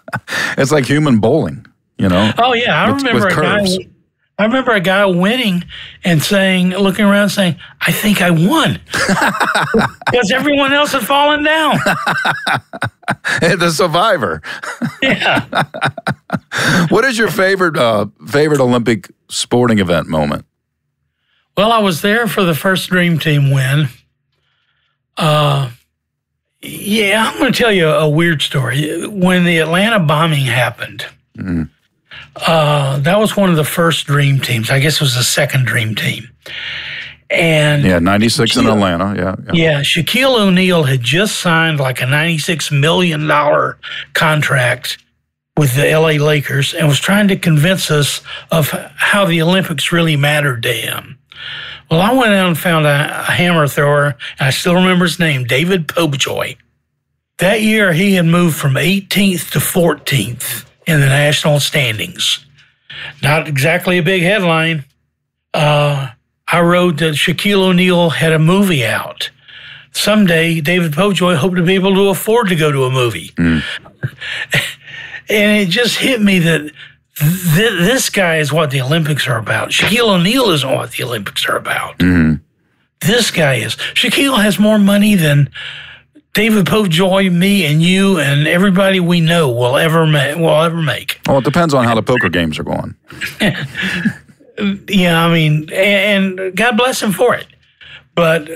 It's like human bowling, Oh, yeah. I remember a guy winning and looking around saying, I think I won. Because everyone else had fallen down. The survivor. Yeah. What is your favorite Olympic sporting event moment? Well, I was there for the first Dream Team win. I'm going to tell you a weird story. When the Atlanta bombing happened, that was one of the first Dream Teams. I guess it was the second Dream Team. And 96 in Atlanta, Yeah, Shaquille O'Neal had just signed like a $96 million contract with the LA Lakers and was trying to convince us of how the Olympics really mattered to him. Well, I went out and found a hammer thrower, and I still remember his name, David Popejoy. That year, he had moved from 18th to 14th in the national standings. Not exactly a big headline. I wrote that Shaquille O'Neal had a movie out. Someday, David Popejoy hoped to be able to afford to go to a movie. And it just hit me that this guy is what the Olympics are about. Shaquille O'Neal isn't what the Olympics are about. This guy is. Shaquille has more money than David Popejoy, me, and you, and everybody we know will ever make. Well, it depends on how the poker games are going. And God bless him for it. But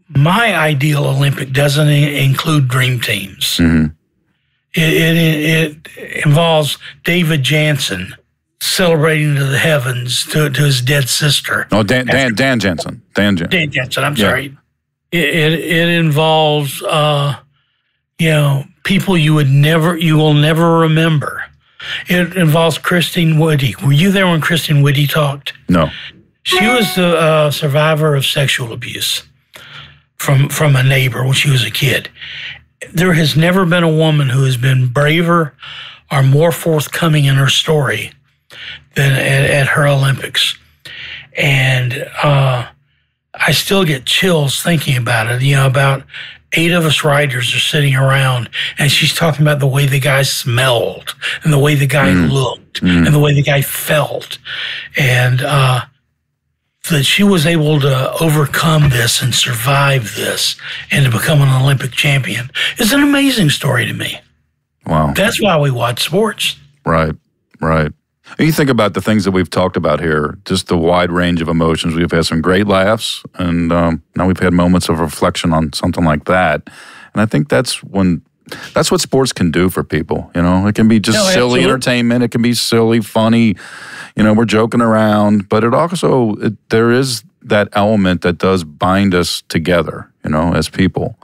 my ideal Olympic doesn't include dream teams. It involves David Jansen celebrating to the heavens to his dead sister. Oh, Dan Jansen. Dan Jansen, I'm sorry. It involves, people you will never remember. It involves Christine Woody. Were you there when Christine Woody talked? No. She was the survivor of sexual abuse from a neighbor when she was a kid. There has never been a woman who has been braver or more forthcoming in her story than at her Olympics. And I still get chills thinking about it. About 8 of us writers are sitting around, and she's talking about the way the guy smelled and the way the guy looked and the way the guy felt. And that she was able to overcome this and survive this and to become an Olympic champion is an amazing story to me. Wow. That's why we watch sports. Right. You think about the things that we've talked about here, just the wide range of emotions. We've had some great laughs, and now we've had moments of reflection on something like that. And I think that's when That's what sports can do for people. It can be just silly entertainment. It can be silly, funny. We're joking around, but there is that element that does bind us together, as people,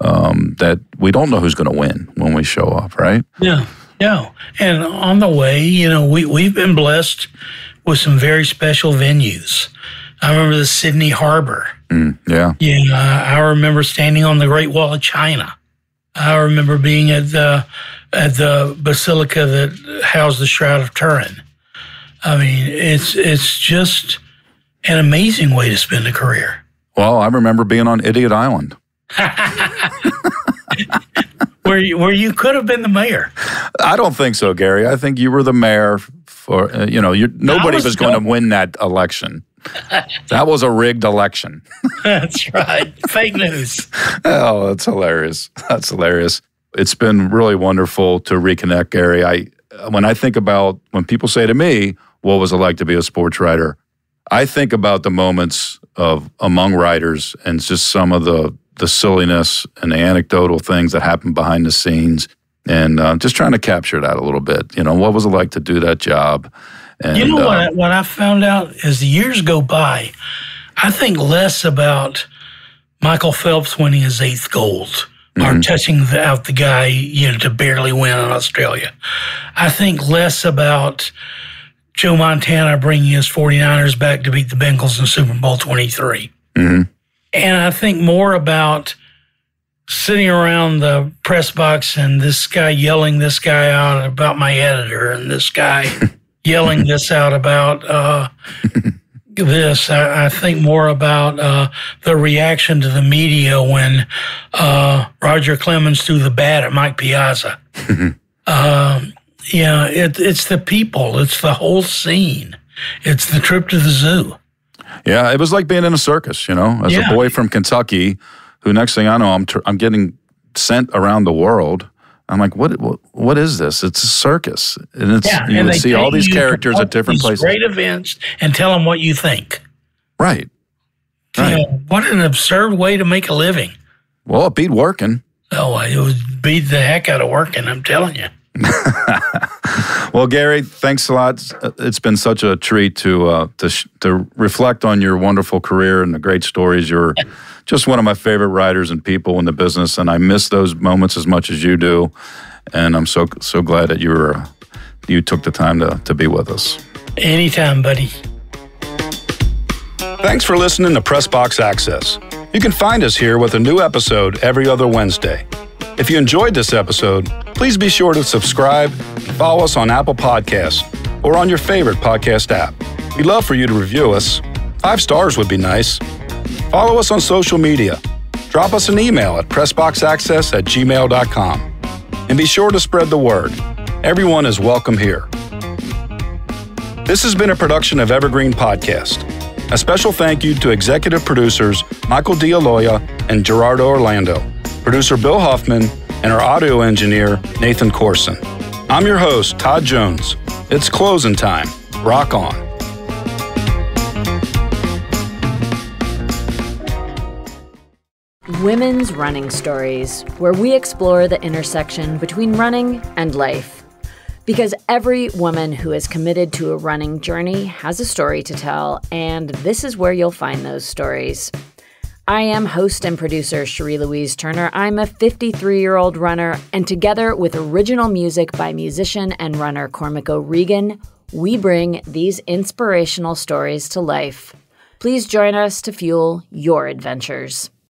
that we don't know who's going to win when we show up, right? Yeah. And on the way, we've been blessed with some very special venues. I remember the Sydney Harbor. Yeah. I remember standing on the Great Wall of China. I remember being at the basilica that housed the Shroud of Turin. I mean, it's just an amazing way to spend a career. Well, I remember being on Idiot Island. where you could have been the mayor. I don't think so, Gary. I think you were the mayor for, nobody was going to win that election. That was a rigged election. That's right. Fake news. Oh, that's hilarious. It's been really wonderful to reconnect, Gary. When I think about, when people say to me, what was it like to be a sports writer? I think about the moments among writers and just some of the silliness and the anecdotal things that happen behind the scenes, and just trying to capture that a little bit. What was it like to do that job? And, what I found out as the years go by, I think less about Michael Phelps winning his 8th gold or touching out the guy, to barely win in Australia. I think less about Joe Montana bringing his 49ers back to beat the Bengals in Super Bowl 23. Mm-hmm. And I think more about sitting around the press box and this guy yelling this guy out about my editor and this guy yelling this out about this. I think more about the reaction to the media when Roger Clemens threw the bat at Mike Piazza. It's the people. It's the whole scene. It's the trip to the zoo. Yeah, it was like being in a circus, as a boy from Kentucky, who next thing I know, I'm getting sent around the world. I'm like, what is this? It's a circus. And you would see all these characters at different places. Great events and tell them what you think. Right. What an absurd way to make a living. Well, it beat working. Oh, it would beat the heck out of working, I'm telling you. Well, Gary, thanks a lot. It's been such a treat to reflect on your wonderful career and the great stories. You're just one of my favorite writers and people in the business, and I miss those moments as much as you do. And I'm so glad that you took the time to be with us. Anytime, buddy. Thanks for listening to Press Box Access. You can find us here with a new episode every other Wednesday. If you enjoyed this episode, please be sure to subscribe and follow us on Apple Podcasts or on your favorite podcast app. We'd love for you to review us. 5 stars would be nice. Follow us on social media. Drop us an email at pressboxaccess@gmail.com. And be sure to spread the word. Everyone is welcome here. This has been a production of Evergreen Podcast. A special thank you to executive producers Michael D'Aloia and Gerardo Orlando, producer Bill Huffman, and our audio engineer, Nathan Corson. I'm your host, Todd Jones. It's closing time. Rock on. Women's Running Stories, where we explore the intersection between running and life. Because every woman who is committed to a running journey has a story to tell, and this is where you'll find those stories. I am host and producer Cherie Louise Turner. I'm a 53-year-old runner, and together with original music by musician and runner Cormac O'Regan, we bring these inspirational stories to life. Please join us to fuel your adventures.